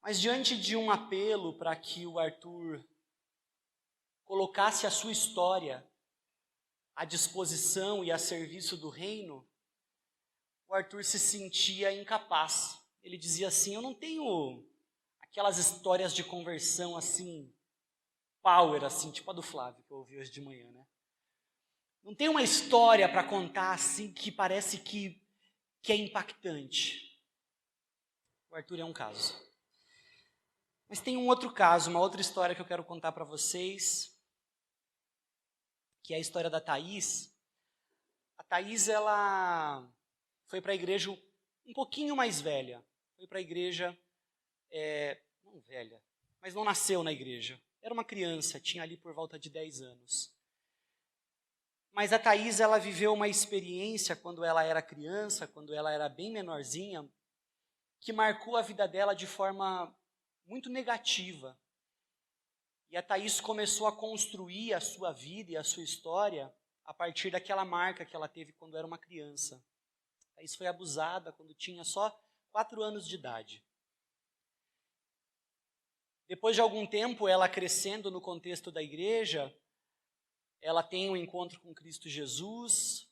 Mas diante de um apelo para que o Arthur colocasse a sua história à disposição e a serviço do reino, o Arthur se sentia incapaz. Ele dizia assim: eu não tenho aquelas histórias de conversão assim, power, assim, tipo a do Flávio, que eu ouvi hoje de manhã, né? Não tem uma história para contar assim que parece que é impactante. O Arthur é um caso. Mas tem um outro caso, uma outra história que eu quero contar para vocês, que é a história da Thaís. A Thaís, ela foi para a igreja um pouquinho mais velha. Foi para a igreja, não velha, mas não nasceu na igreja. Era uma criança, tinha ali por volta de 10 anos. Mas a Thaís, ela viveu uma experiência quando ela era criança, quando ela era bem menorzinha, que marcou a vida dela de forma muito negativa. E a Thaís começou a construir a sua vida e a sua história a partir daquela marca que ela teve quando era uma criança. A Thaís foi abusada quando tinha só 4 anos de idade. Depois de algum tempo, ela crescendo no contexto da igreja, ela tem um encontro com Cristo Jesus,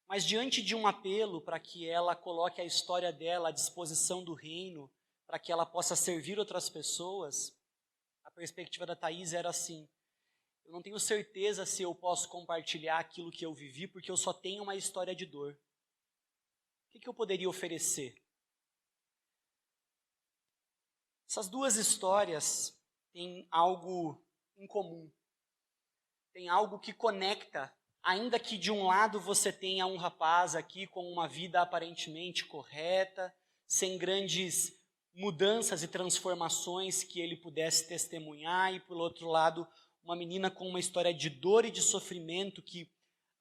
mas diante de um apelo para que ela coloque a história dela à disposição do reino, para que ela possa servir outras pessoas, a perspectiva da Thaís era assim: eu não tenho certeza se eu posso compartilhar aquilo que eu vivi, porque eu só tenho uma história de dor. O que eu poderia oferecer? Essas duas histórias têm algo em comum. Tem algo que conecta, ainda que de um lado você tenha um rapaz aqui com uma vida aparentemente correta, sem grandes mudanças e transformações que ele pudesse testemunhar, e por outro lado, uma menina com uma história de dor e de sofrimento que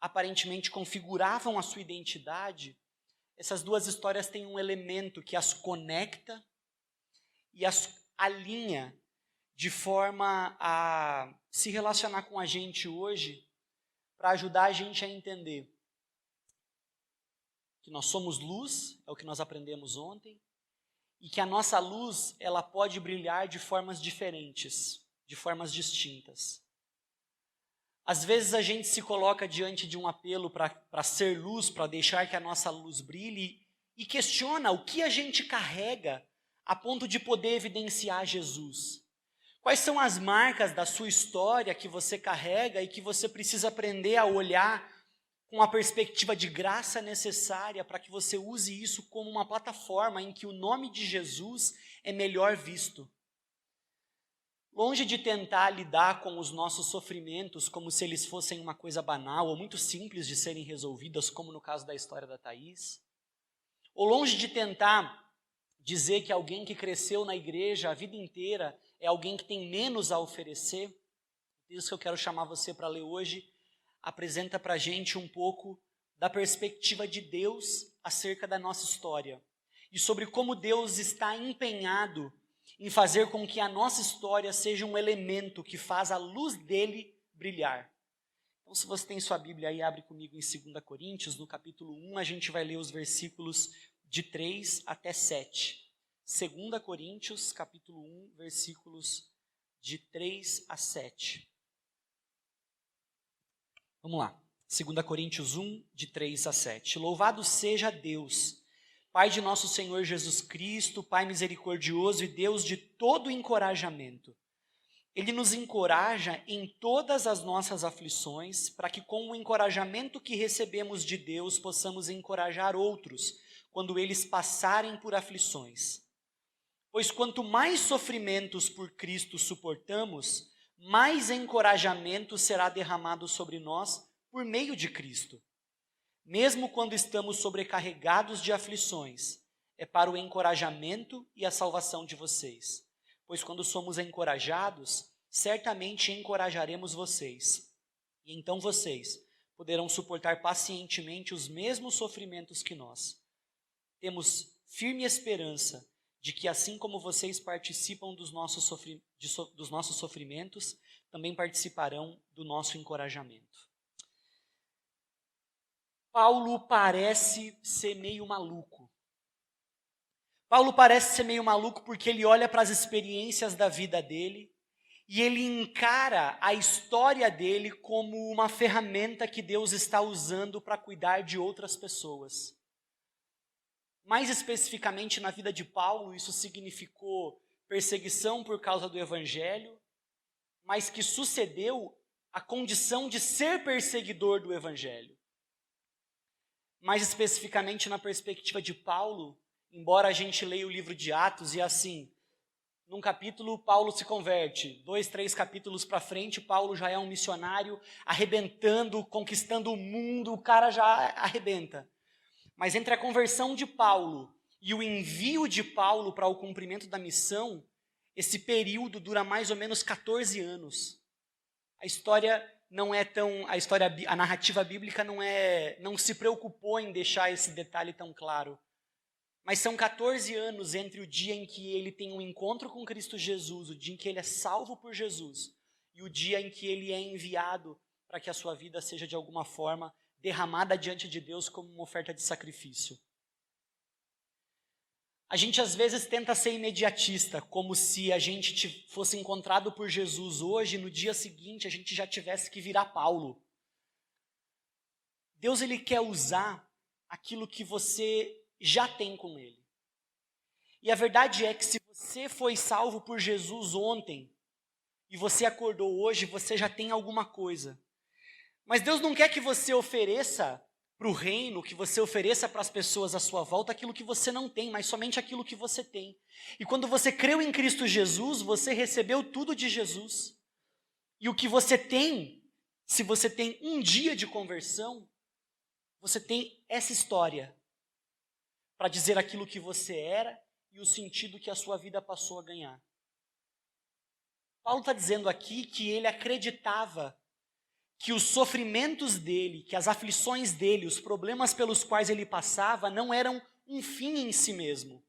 aparentemente configuravam a sua identidade. Essas duas histórias têm um elemento que as conecta e as alinha de forma a se relacionar com a gente hoje, para ajudar a gente a entender que nós somos luz, é o que nós aprendemos ontem, e que a nossa luz, ela pode brilhar de formas diferentes, de formas distintas. Às vezes a gente se coloca diante de um apelo para ser luz, para deixar que a nossa luz brilhe, e questiona o que a gente carrega a ponto de poder evidenciar Jesus. Quais são as marcas da sua história que você carrega e que você precisa aprender a olhar com a perspectiva de graça necessária para que você use isso como uma plataforma em que o nome de Jesus é melhor visto? Longe de tentar lidar com os nossos sofrimentos como se eles fossem uma coisa banal ou muito simples de serem resolvidas, como no caso da história da Thaís, ou longe de tentar dizer que alguém que cresceu na igreja a vida inteira é alguém que tem menos a oferecer, isso que eu quero chamar você para ler hoje, apresenta para a gente um pouco da perspectiva de Deus acerca da nossa história e sobre como Deus está empenhado em fazer com que a nossa história seja um elemento que faz a luz dele brilhar. Então, se você tem sua Bíblia aí, abre comigo em 2 Coríntios, no capítulo 1, a gente vai ler os versículos de 3 até 7. 2 Coríntios, capítulo 1, versículos de 3 a 7. Vamos lá. 2 Coríntios 1, de 3 a 7. Louvado seja Deus, Pai de nosso Senhor Jesus Cristo, Pai misericordioso e Deus de todo encorajamento. Ele nos encoraja em todas as nossas aflições, para que com o encorajamento que recebemos de Deus, possamos encorajar outros, quando eles passarem por aflições. Pois quanto mais sofrimentos por Cristo suportamos, mais encorajamento será derramado sobre nós por meio de Cristo. Mesmo quando estamos sobrecarregados de aflições, é para o encorajamento e a salvação de vocês. Pois quando somos encorajados, certamente encorajaremos vocês. E então vocês poderão suportar pacientemente os mesmos sofrimentos que nós. Temos firme esperança de que, assim como vocês participam dos nossos sofrimentos, também participarão do nosso encorajamento. Paulo parece ser meio maluco, Paulo parece ser meio maluco porque ele olha para as experiências da vida dele e ele encara a história dele como uma ferramenta que Deus está usando para cuidar de outras pessoas. Mais especificamente na vida de Paulo, isso significou perseguição por causa do evangelho, mas que sucedeu a condição de ser perseguidor do evangelho. Mais especificamente na perspectiva de Paulo, embora a gente leia o livro de Atos e assim, num capítulo Paulo se converte, 2, 3 capítulos para frente, Paulo já é um missionário arrebentando, conquistando o mundo, o cara já arrebenta. Mas entre a conversão de Paulo e o envio de Paulo para o cumprimento da missão, esse período dura mais ou menos 14 anos. A narrativa bíblica não se preocupou em deixar esse detalhe tão claro. Mas são 14 anos entre o dia em que ele tem um encontro com Cristo Jesus, o dia em que ele é salvo por Jesus, e o dia em que ele é enviado para que a sua vida seja de alguma forma derramada diante de Deus como uma oferta de sacrifício. A gente às vezes tenta ser imediatista, como se a gente fosse encontrado por Jesus hoje, no dia seguinte a gente já tivesse que virar Paulo. Deus ele quer usar aquilo que você já tem com ele. E a verdade é que se você foi salvo por Jesus ontem, e você acordou hoje, você já tem alguma coisa. Mas Deus não quer que você ofereça para o reino, que você ofereça para as pessoas à sua volta aquilo que você não tem, mas somente aquilo que você tem. E quando você creu em Cristo Jesus, você recebeu tudo de Jesus. E o que você tem, se você tem um dia de conversão, você tem essa história para dizer aquilo que você era e o sentido que a sua vida passou a ganhar. Paulo está dizendo aqui que ele acreditava que os sofrimentos dele, que as aflições dele, os problemas pelos quais ele passava, não eram um fim em si mesmo.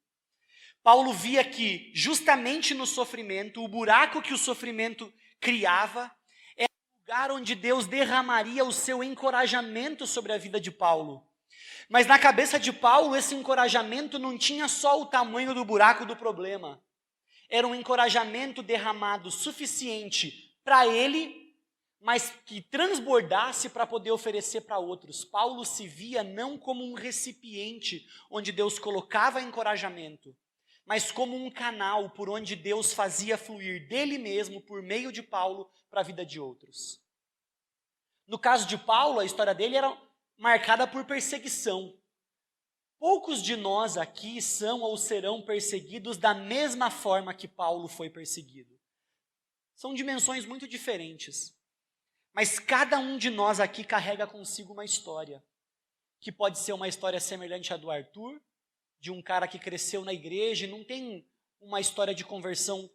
Paulo via que, justamente no sofrimento, o buraco que o sofrimento criava, era o lugar onde Deus derramaria o seu encorajamento sobre a vida de Paulo. Mas na cabeça de Paulo, esse encorajamento não tinha só o tamanho do buraco do problema. Era um encorajamento derramado suficiente para ele, mas que transbordasse para poder oferecer para outros. Paulo se via não como um recipiente onde Deus colocava encorajamento, mas como um canal por onde Deus fazia fluir dele mesmo, por meio de Paulo, para a vida de outros. No caso de Paulo, a história dele era marcada por perseguição. Poucos de nós aqui são ou serão perseguidos da mesma forma que Paulo foi perseguido. São dimensões muito diferentes. Mas cada um de nós aqui carrega consigo uma história, que pode ser uma história semelhante à do Arthur, de um cara que cresceu na igreja e não tem uma história de conversão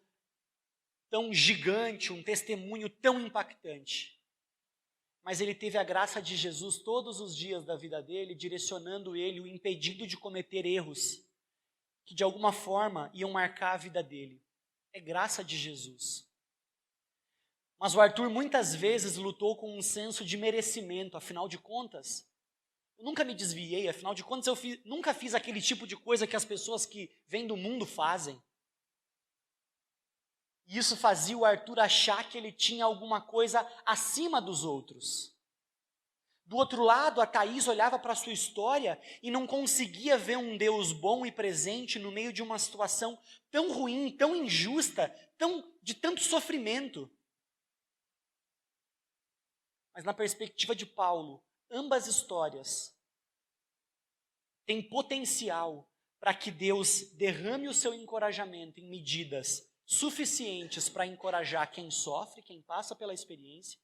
tão gigante, um testemunho tão impactante. Mas ele teve a graça de Jesus todos os dias da vida dele, direcionando ele, o impedindo de cometer erros, que de alguma forma iam marcar a vida dele. É graça de Jesus. Mas o Arthur muitas vezes lutou com um senso de merecimento, afinal de contas, eu nunca me desviei, afinal de contas nunca fiz aquele tipo de coisa que as pessoas que vêm do mundo fazem. E isso fazia o Arthur achar que ele tinha alguma coisa acima dos outros. Do outro lado, a Thaís olhava para a sua história e não conseguia ver um Deus bom e presente no meio de uma situação tão ruim, tão injusta, de tanto sofrimento. Mas na perspectiva de Paulo, ambas histórias têm potencial para que Deus derrame o seu encorajamento em medidas suficientes para encorajar quem sofre, quem passa pela experiência,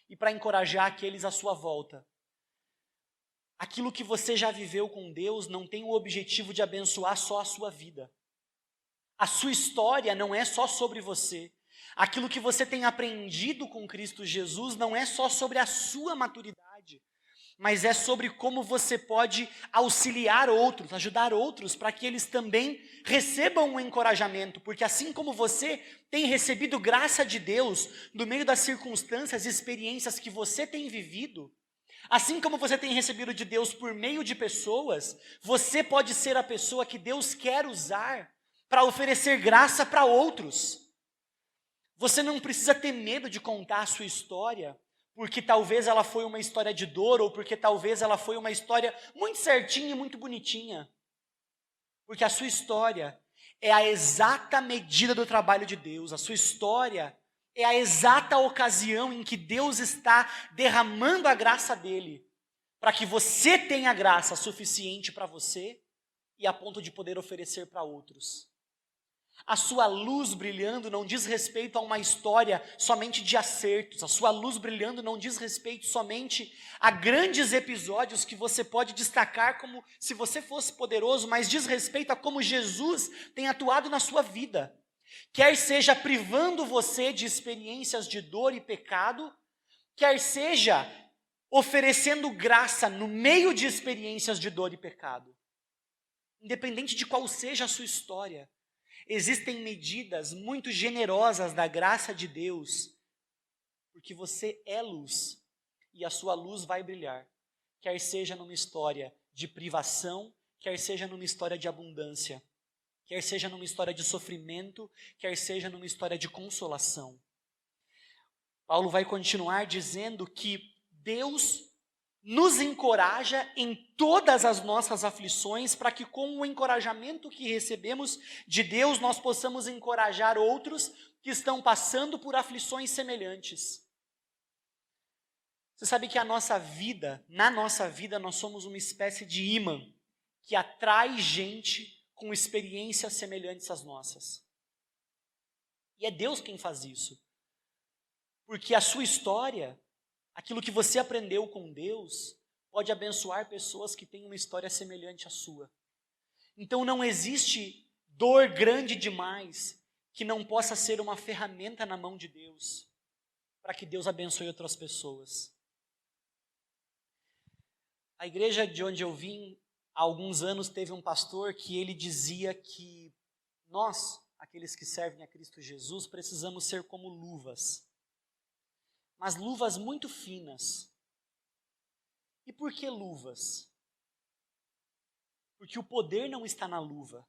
e para encorajar aqueles à sua volta. Aquilo que você já viveu com Deus não tem o objetivo de abençoar só a sua vida. A sua história não é só sobre você. Aquilo que você tem aprendido com Cristo Jesus não é só sobre a sua maturidade, mas é sobre como você pode auxiliar outros, ajudar outros, para que eles também recebam um encorajamento, porque assim como você tem recebido graça de Deus no meio das circunstâncias e experiências que você tem vivido, Assim como você tem recebido de Deus por meio de pessoas, você pode ser a pessoa que Deus quer usar para oferecer graça para outros. Você não precisa ter medo de contar a sua história, porque talvez ela foi uma história de dor, ou porque talvez ela foi uma história muito certinha e muito bonitinha. Porque a sua história é a exata medida do trabalho de Deus, a sua história é a exata ocasião em que Deus está derramando a graça dele, para que você tenha graça suficiente para você e a ponto de poder oferecer para outros. A sua luz brilhando não diz respeito a uma história somente de acertos. A sua luz brilhando não diz respeito somente a grandes episódios que você pode destacar como se você fosse poderoso, mas diz respeito a como Jesus tem atuado na sua vida. Quer seja privando você de experiências de dor e pecado, quer seja oferecendo graça no meio de experiências de dor e pecado. Independente de qual seja a sua história, existem medidas muito generosas da graça de Deus, porque você é luz, e a sua luz vai brilhar, quer seja numa história de privação, quer seja numa história de abundância, quer seja numa história de sofrimento, quer seja numa história de consolação. Paulo vai continuar dizendo que Deus nos encoraja em todas as nossas aflições, para que com o encorajamento que recebemos de Deus, nós possamos encorajar outros que estão passando por aflições semelhantes. Você sabe que na nossa vida, nós somos uma espécie de imã, que atrai gente com experiências semelhantes às nossas. E é Deus quem faz isso. Porque a sua história, aquilo que você aprendeu com Deus, pode abençoar pessoas que têm uma história semelhante à sua. Então não existe dor grande demais que não possa ser uma ferramenta na mão de Deus, para que Deus abençoe outras pessoas. A igreja de onde eu vim, há alguns anos, teve um pastor que ele dizia que nós, aqueles que servem a Cristo Jesus, precisamos ser como luvas. Mas luvas muito finas. E por que luvas? Porque o poder não está na luva.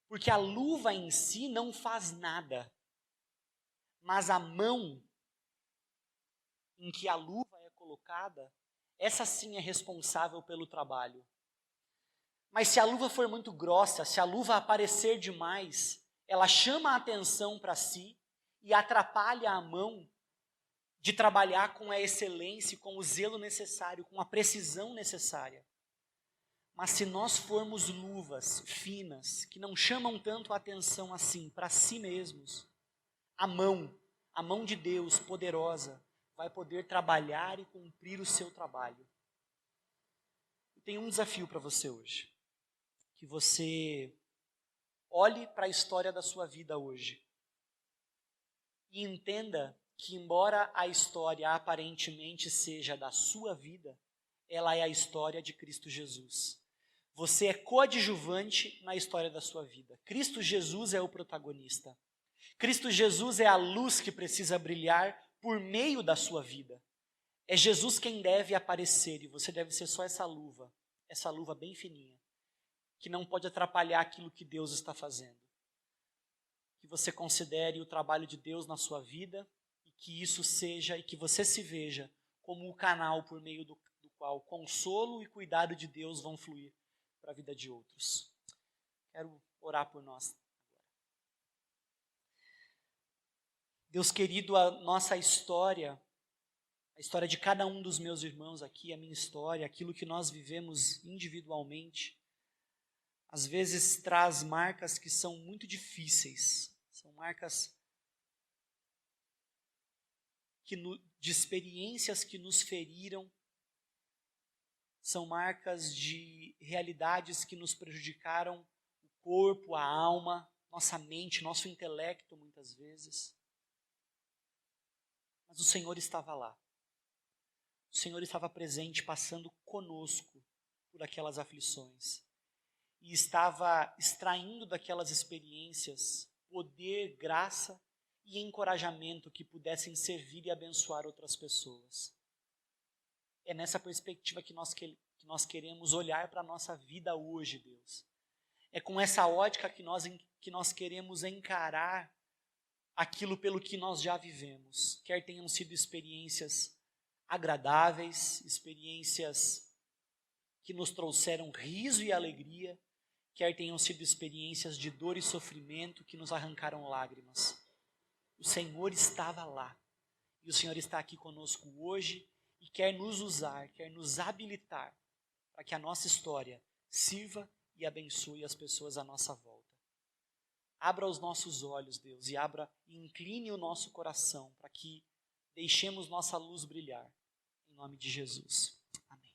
Porque a luva em si não faz nada. Mas a mão em que a luva é colocada, essa sim é responsável pelo trabalho. Mas se a luva for muito grossa, se a luva aparecer demais, ela chama a atenção para si e atrapalha a mão de trabalhar com a excelência, com o zelo necessário, com a precisão necessária. Mas se nós formos luvas finas, que não chamam tanto a atenção assim para si mesmos, a mão de Deus poderosa, vai poder trabalhar e cumprir o seu trabalho. Eu tenho um desafio para você hoje. Que você olhe para a história da sua vida hoje e entenda que, embora a história aparentemente seja da sua vida, ela é a história de Cristo Jesus. Você é coadjuvante na história da sua vida. Cristo Jesus é o protagonista. Cristo Jesus é a luz que precisa brilhar por meio da sua vida. É Jesus quem deve aparecer e você deve ser só essa luva bem fininha, que não pode atrapalhar aquilo que Deus está fazendo. Que você considere o trabalho de Deus na sua vida e que isso seja, e que você se veja como o canal por meio do qual consolo e cuidado de Deus vão fluir para a vida de outros. Quero orar por nós. Deus querido, a nossa história, a história de cada um dos meus irmãos aqui, a minha história, aquilo que nós vivemos individualmente, às vezes traz marcas que são muito difíceis, são marcas de experiências que nos feriram, são marcas de realidades que nos prejudicaram o corpo, a alma, nossa mente, nosso intelecto muitas vezes. Mas o Senhor estava lá. O Senhor estava presente, passando conosco por aquelas aflições. E estava extraindo daquelas experiências poder, graça e encorajamento que pudessem servir e abençoar outras pessoas. É nessa perspectiva que nós queremos olhar para a nossa vida hoje, Deus. É com essa ótica que nós queremos encarar aquilo pelo que nós já vivemos. Quer tenham sido experiências agradáveis, experiências que nos trouxeram riso e alegria, quer tenham sido experiências de dor e sofrimento que nos arrancaram lágrimas. O Senhor estava lá, e o Senhor está aqui conosco hoje, e quer nos usar, quer nos habilitar, para que a nossa história sirva e abençoe as pessoas à nossa volta. Abra os nossos olhos, Deus, e incline o nosso coração, para que deixemos nossa luz brilhar, em nome de Jesus.